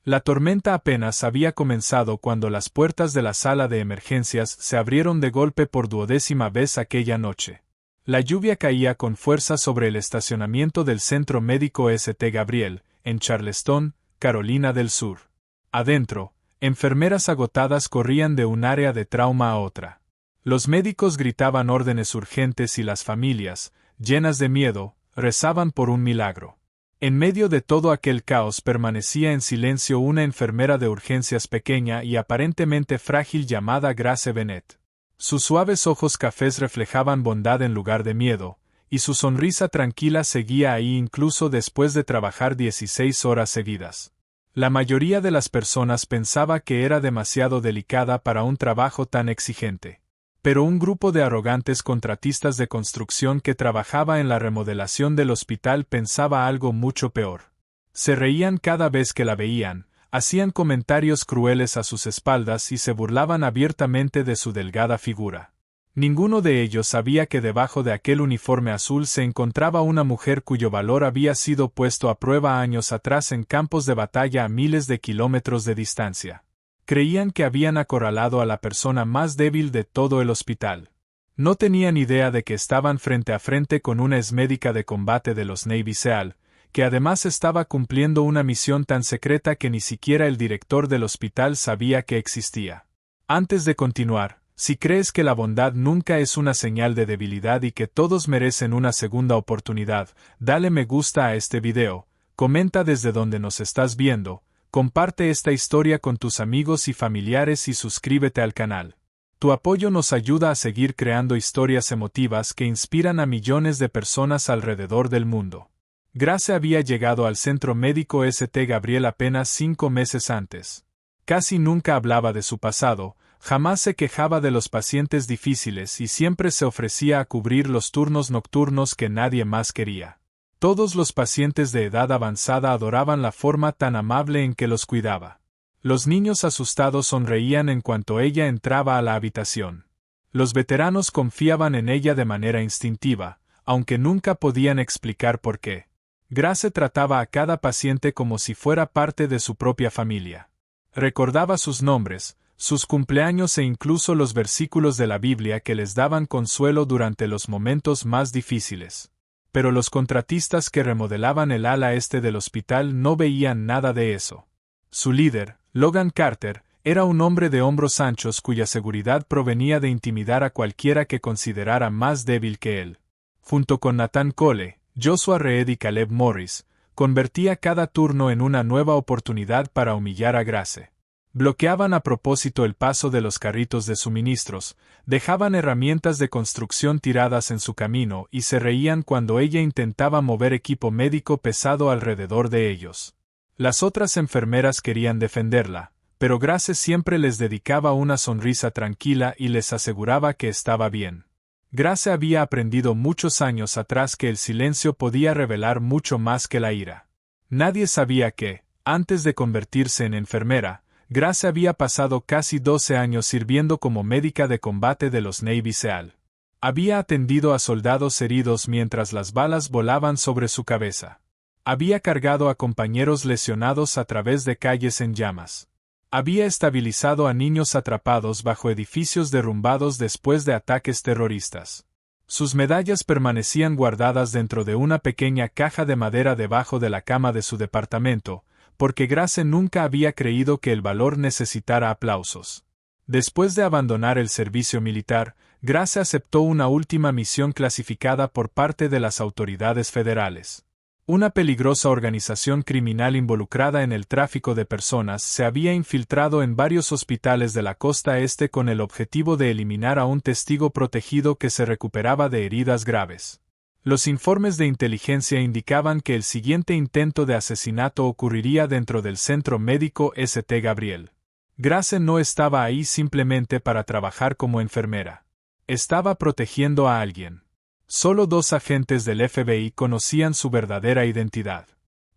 La tormenta apenas había comenzado cuando las puertas de la sala de emergencias se abrieron de golpe por 12ª vez aquella noche. La lluvia caía con fuerza sobre el estacionamiento del Centro Médico St. Gabriel, en Charleston, Carolina del Sur. Adentro, enfermeras agotadas corrían de un área de trauma a otra. Los médicos gritaban órdenes urgentes y las familias, llenas de miedo, rezaban por un milagro. En medio de todo aquel caos permanecía en silencio una enfermera de urgencias pequeña y aparentemente frágil llamada Grace Bennett. Sus suaves ojos cafés reflejaban bondad en lugar de miedo, y su sonrisa tranquila seguía ahí incluso después de trabajar 16 horas seguidas. La mayoría de las personas pensaba que era demasiado delicada para un trabajo tan exigente. Pero un grupo de arrogantes contratistas de construcción que trabajaba en la remodelación del hospital pensaba algo mucho peor. Se reían cada vez que la veían, hacían comentarios crueles a sus espaldas y se burlaban abiertamente de su delgada figura. Ninguno de ellos sabía que debajo de aquel uniforme azul se encontraba una mujer cuyo valor había sido puesto a prueba años atrás en campos de batalla a miles de kilómetros de distancia. Creían que habían acorralado a la persona más débil de todo el hospital. No tenían idea de que estaban frente a frente con una exmédica de combate de los Navy SEAL, que además estaba cumpliendo una misión tan secreta que ni siquiera el director del hospital sabía que existía. Antes de continuar, si crees que la bondad nunca es una señal de debilidad y que todos merecen una segunda oportunidad, dale me gusta a este video, comenta desde donde nos estás viendo, comparte esta historia con tus amigos y familiares y suscríbete al canal. Tu apoyo nos ayuda a seguir creando historias emotivas que inspiran a millones de personas alrededor del mundo. Grace había llegado al Centro Médico St. Gabriel apenas 5 meses antes. Casi nunca hablaba de su pasado, jamás se quejaba de los pacientes difíciles y siempre se ofrecía a cubrir los turnos nocturnos que nadie más quería. Todos los pacientes de edad avanzada adoraban la forma tan amable en que los cuidaba. Los niños asustados sonreían en cuanto ella entraba a la habitación. Los veteranos confiaban en ella de manera instintiva, aunque nunca podían explicar por qué. Grace trataba a cada paciente como si fuera parte de su propia familia. Recordaba sus nombres, sus cumpleaños e incluso los versículos de la Biblia que les daban consuelo durante los momentos más difíciles. Pero los contratistas que remodelaban el ala este del hospital no veían nada de eso. Su líder, Logan Carter, era un hombre de hombros anchos cuya seguridad provenía de intimidar a cualquiera que considerara más débil que él. Junto con Nathan Cole, Joshua Reed y Caleb Morris, convertía cada turno en una nueva oportunidad para humillar a Grace. Bloqueaban a propósito el paso de los carritos de suministros, dejaban herramientas de construcción tiradas en su camino y se reían cuando ella intentaba mover equipo médico pesado alrededor de ellos. Las otras enfermeras querían defenderla, pero Grace siempre les dedicaba una sonrisa tranquila y les aseguraba que estaba bien. Grace había aprendido muchos años atrás que el silencio podía revelar mucho más que la ira. Nadie sabía que, antes de convertirse en enfermera, Grace había pasado casi 12 años sirviendo como médica de combate de los Navy SEAL. Había atendido a soldados heridos mientras las balas volaban sobre su cabeza. Había cargado a compañeros lesionados a través de calles en llamas. Había estabilizado a niños atrapados bajo edificios derrumbados después de ataques terroristas. Sus medallas permanecían guardadas dentro de una pequeña caja de madera debajo de la cama de su departamento, porque Grace nunca había creído que el valor necesitara aplausos. Después de abandonar el servicio militar, Grace aceptó una última misión clasificada por parte de las autoridades federales. Una peligrosa organización criminal involucrada en el tráfico de personas se había infiltrado en varios hospitales de la costa este con el objetivo de eliminar a un testigo protegido que se recuperaba de heridas graves. Los informes de inteligencia indicaban que el siguiente intento de asesinato ocurriría dentro del Centro Médico St. Gabriel. Grace no estaba ahí simplemente para trabajar como enfermera. Estaba protegiendo a alguien. Solo 2 agentes del FBI conocían su verdadera identidad.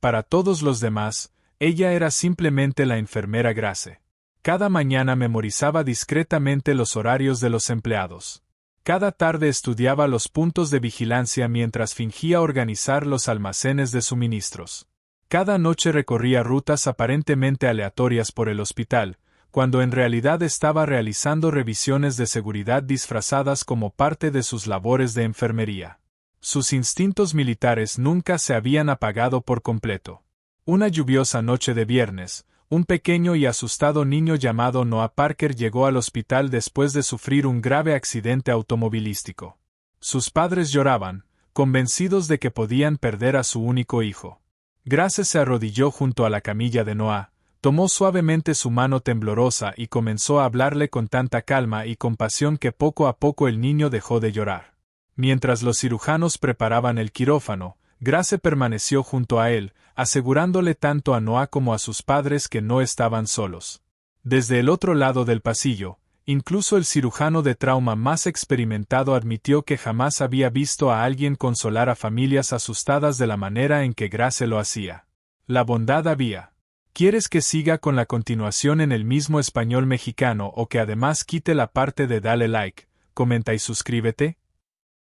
Para todos los demás, ella era simplemente la enfermera Grace. Cada mañana memorizaba discretamente los horarios de los empleados. Cada tarde estudiaba los puntos de vigilancia mientras fingía organizar los almacenes de suministros. Cada noche recorría rutas aparentemente aleatorias por el hospital, cuando en realidad estaba realizando revisiones de seguridad disfrazadas como parte de sus labores de enfermería. Sus instintos militares nunca se habían apagado por completo. Una lluviosa noche de viernes, un pequeño y asustado niño llamado Noah Parker llegó al hospital después de sufrir un grave accidente automovilístico. Sus padres lloraban, convencidos de que podían perder a su único hijo. Grace se arrodilló junto a la camilla de Noah, tomó suavemente su mano temblorosa y comenzó a hablarle con tanta calma y compasión que poco a poco el niño dejó de llorar. Mientras los cirujanos preparaban el quirófano, Grace permaneció junto a él, asegurándole tanto a Noah como a sus padres que no estaban solos. Desde el otro lado del pasillo, incluso el cirujano de trauma más experimentado admitió que jamás había visto a alguien consolar a familias asustadas de la manera en que Grace lo hacía. La bondad había. ¿Quieres que siga con la continuación en el mismo español mexicano o que además quite la parte de dale like, comenta y suscríbete?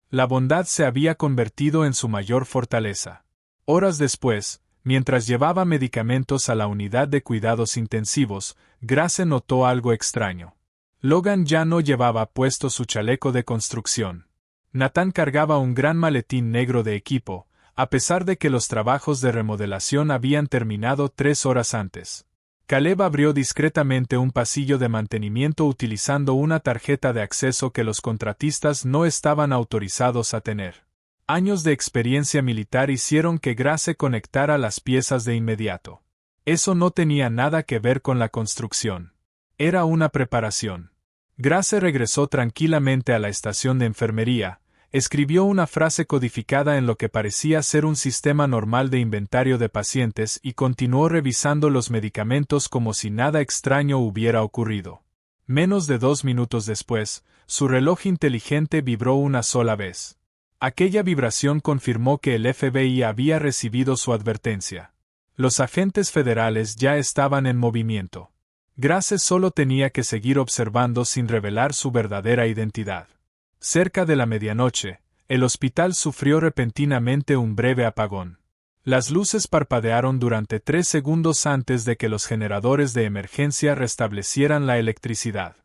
La bondad se había convertido en su mayor fortaleza. Horas después, mientras llevaba medicamentos a la unidad de cuidados intensivos, Grace notó algo extraño. Logan ya no llevaba puesto su chaleco de construcción. Nathan cargaba un gran maletín negro de equipo, a pesar de que los trabajos de remodelación habían terminado 3 horas antes. Caleb abrió discretamente un pasillo de mantenimiento utilizando una tarjeta de acceso que los contratistas no estaban autorizados a tener. Años de experiencia militar hicieron que Grace conectara las piezas de inmediato. Eso no tenía nada que ver con la construcción. Era una preparación. Grace regresó tranquilamente a la estación de enfermería, escribió una frase codificada en lo que parecía ser un sistema normal de inventario de pacientes y continuó revisando los medicamentos como si nada extraño hubiera ocurrido. Menos de 2 minutos después, su reloj inteligente vibró una sola vez. Aquella vibración confirmó que el FBI había recibido su advertencia. Los agentes federales ya estaban en movimiento. Grace solo tenía que seguir observando sin revelar su verdadera identidad. Cerca de la medianoche, el hospital sufrió repentinamente un breve apagón. Las luces parpadearon durante 3 segundos antes de que los generadores de emergencia restablecieran la electricidad.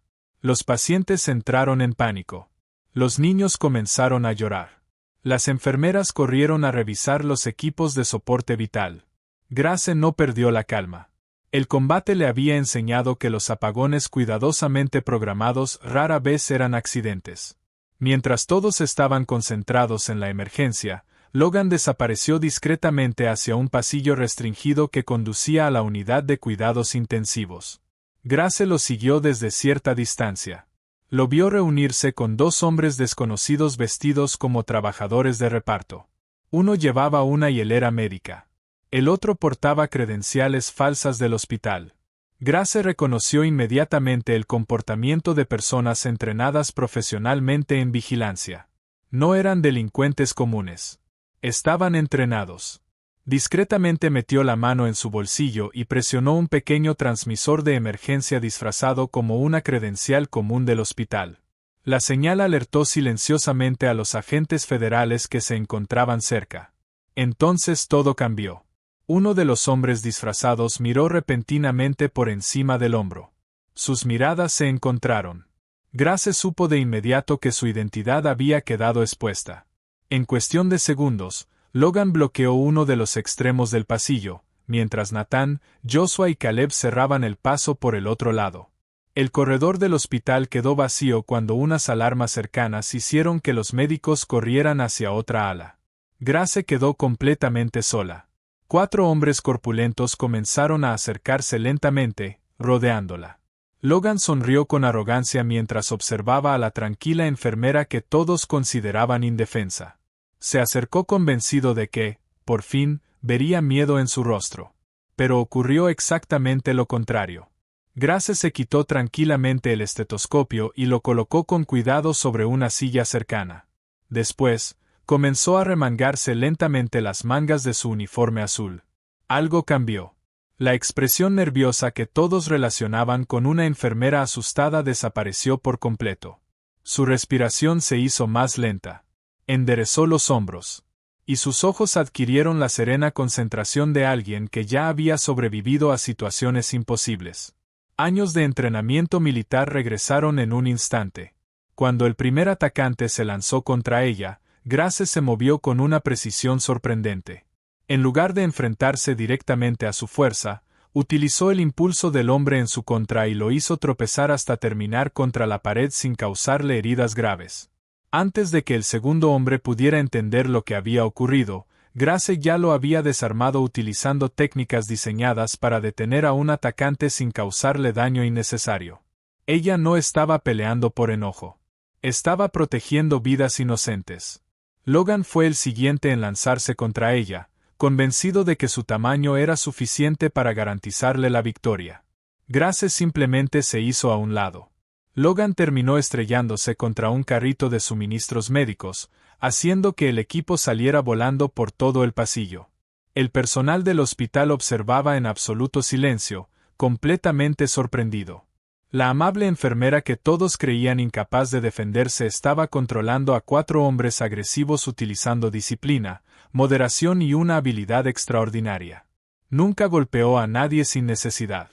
Los pacientes entraron en pánico. Los niños comenzaron a llorar. Las enfermeras corrieron a revisar los equipos de soporte vital. Grace no perdió la calma. El combate le había enseñado que los apagones cuidadosamente programados rara vez eran accidentes. Mientras todos estaban concentrados en la emergencia, Logan desapareció discretamente hacia un pasillo restringido que conducía a la unidad de cuidados intensivos. Grace lo siguió desde cierta distancia. Lo vio reunirse con 2 hombres desconocidos vestidos como trabajadores de reparto. Uno llevaba una hielera médica. El otro portaba credenciales falsas del hospital. Grace reconoció inmediatamente el comportamiento de personas entrenadas profesionalmente en vigilancia. No eran delincuentes comunes. Estaban entrenados. Discretamente metió la mano en su bolsillo y presionó un pequeño transmisor de emergencia disfrazado como una credencial común del hospital. La señal alertó silenciosamente a los agentes federales que se encontraban cerca. Entonces todo cambió. Uno de los hombres disfrazados miró repentinamente por encima del hombro. Sus miradas se encontraron. Grace supo de inmediato que su identidad había quedado expuesta. En cuestión de segundos, Logan bloqueó uno de los extremos del pasillo, mientras Nathan, Joshua y Caleb cerraban el paso por el otro lado. El corredor del hospital quedó vacío cuando unas alarmas cercanas hicieron que los médicos corrieran hacia otra ala. Grace quedó completamente sola. 4 hombres corpulentos comenzaron a acercarse lentamente, rodeándola. Logan sonrió con arrogancia mientras observaba a la tranquila enfermera que todos consideraban indefensa. Se acercó convencido de que, por fin, vería miedo en su rostro. Pero ocurrió exactamente lo contrario. Grace se quitó tranquilamente el estetoscopio y lo colocó con cuidado sobre una silla cercana. Después, comenzó a remangarse lentamente las mangas de su uniforme azul. Algo cambió. La expresión nerviosa que todos relacionaban con una enfermera asustada desapareció por completo. Su respiración se hizo más lenta. Enderezó los hombros. y sus ojos adquirieron la serena concentración de alguien que ya había sobrevivido a situaciones imposibles. Años de entrenamiento militar regresaron en un instante. Cuando el primer atacante se lanzó contra ella, Grace se movió con una precisión sorprendente. En lugar de enfrentarse directamente a su fuerza, utilizó el impulso del hombre en su contra y lo hizo tropezar hasta terminar contra la pared sin causarle heridas graves. Antes de que el segundo hombre pudiera entender lo que había ocurrido, Grace ya lo había desarmado utilizando técnicas diseñadas para detener a un atacante sin causarle daño innecesario. Ella no estaba peleando por enojo. Estaba protegiendo vidas inocentes. Logan fue el siguiente en lanzarse contra ella, convencido de que su tamaño era suficiente para garantizarle la victoria. Grace simplemente se hizo a un lado. Logan terminó estrellándose contra un carrito de suministros médicos, haciendo que el equipo saliera volando por todo el pasillo. El personal del hospital observaba en absoluto silencio, completamente sorprendido. La amable enfermera que todos creían incapaz de defenderse estaba controlando a 4 hombres agresivos utilizando disciplina, moderación y una habilidad extraordinaria. Nunca golpeó a nadie sin necesidad.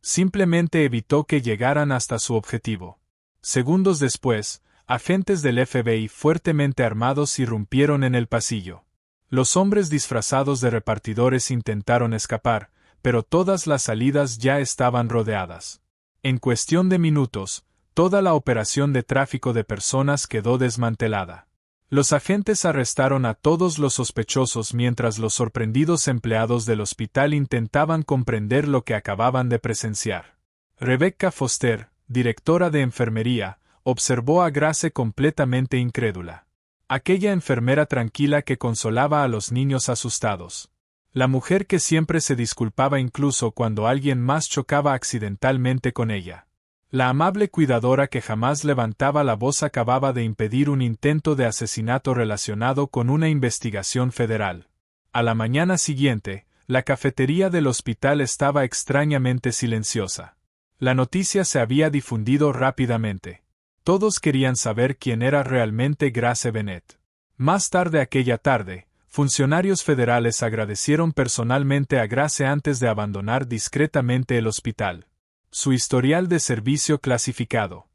Simplemente evitó que llegaran hasta su objetivo. Segundos después, agentes del FBI fuertemente armados irrumpieron en el pasillo. Los hombres disfrazados de repartidores intentaron escapar, pero todas las salidas ya estaban rodeadas. En cuestión de minutos, toda la operación de tráfico de personas quedó desmantelada. Los agentes arrestaron a todos los sospechosos mientras los sorprendidos empleados del hospital intentaban comprender lo que acababan de presenciar. Rebecca Foster, directora de enfermería, observó a Grace completamente incrédula. Aquella enfermera tranquila que consolaba a los niños asustados. La mujer que siempre se disculpaba incluso cuando alguien más chocaba accidentalmente con ella. La amable cuidadora que jamás levantaba la voz acababa de impedir un intento de asesinato relacionado con una investigación federal. A la mañana siguiente, la cafetería del hospital estaba extrañamente silenciosa. La noticia se había difundido rápidamente. Todos querían saber quién era realmente Grace Bennett. Más tarde aquella tarde, funcionarios federales agradecieron personalmente a Grace antes de abandonar discretamente el hospital. Su historial de servicio clasificado.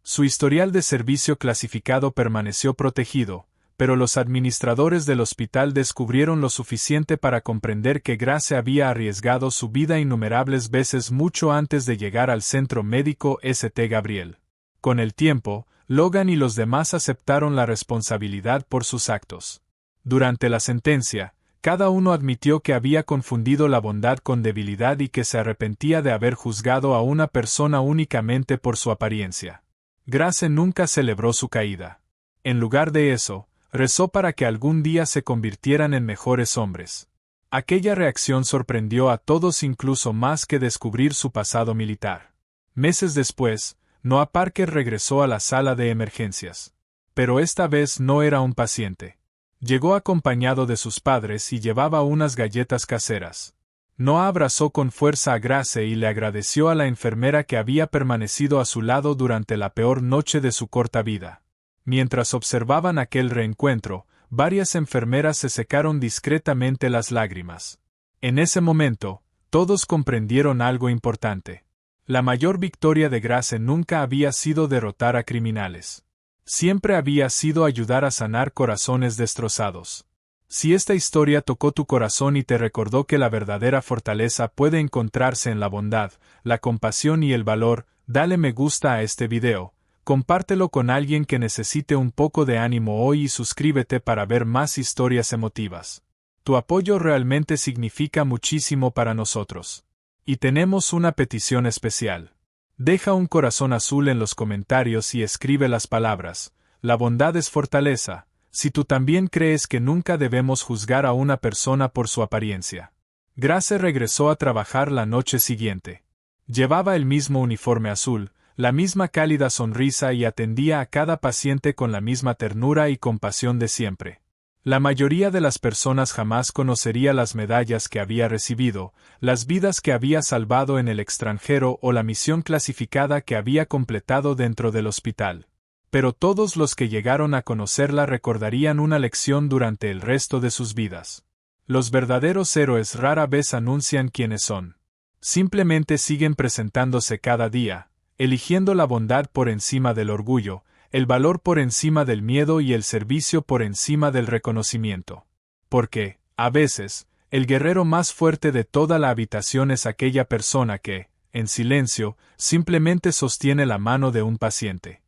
Su historial de servicio clasificado permaneció protegido, pero los administradores del hospital descubrieron lo suficiente para comprender que Grace había arriesgado su vida innumerables veces mucho antes de llegar al centro médico St. Gabriel. Con el tiempo, Logan y los demás aceptaron la responsabilidad por sus actos. Durante la sentencia, cada uno admitió que había confundido la bondad con debilidad y que se arrepentía de haber juzgado a una persona únicamente por su apariencia. Grace nunca celebró su caída. En lugar de eso, rezó para que algún día se convirtieran en mejores hombres. Aquella reacción sorprendió a todos incluso más que descubrir su pasado militar. Meses después, Noah Parker regresó a la sala de emergencias. Pero esta vez no era un paciente. Llegó acompañado de sus padres y llevaba unas galletas caseras. Noah abrazó con fuerza a Grace y le agradeció a la enfermera que había permanecido a su lado durante la peor noche de su corta vida. Mientras observaban aquel reencuentro, varias enfermeras se secaron discretamente las lágrimas. En ese momento, todos comprendieron algo importante. La mayor victoria de Grace nunca había sido derrotar a criminales. Siempre había sido ayudar a sanar corazones destrozados. Si esta historia tocó tu corazón y te recordó que la verdadera fortaleza puede encontrarse en la bondad, la compasión y el valor, dale me gusta a este video, compártelo con alguien que necesite un poco de ánimo hoy y suscríbete para ver más historias emotivas. Tu apoyo realmente significa muchísimo para nosotros. Y tenemos una petición especial. Deja un corazón azul en los comentarios y escribe las palabras, la bondad es fortaleza, si tú también crees que nunca debemos juzgar a una persona por su apariencia. Grace regresó a trabajar la noche siguiente. Llevaba el mismo uniforme azul, la misma cálida sonrisa y atendía a cada paciente con la misma ternura y compasión de siempre. La mayoría de las personas jamás conocería las medallas que había recibido, las vidas que había salvado en el extranjero o la misión clasificada que había completado dentro del hospital. pero todos los que llegaron a conocerla recordarían una lección durante el resto de sus vidas. Los verdaderos héroes rara vez anuncian quiénes son. Simplemente siguen presentándose cada día, eligiendo la bondad por encima del orgullo, el valor por encima del miedo y el servicio por encima del reconocimiento. Porque, a veces, el guerrero más fuerte de toda la habitación es aquella persona que, en silencio, simplemente sostiene la mano de un paciente.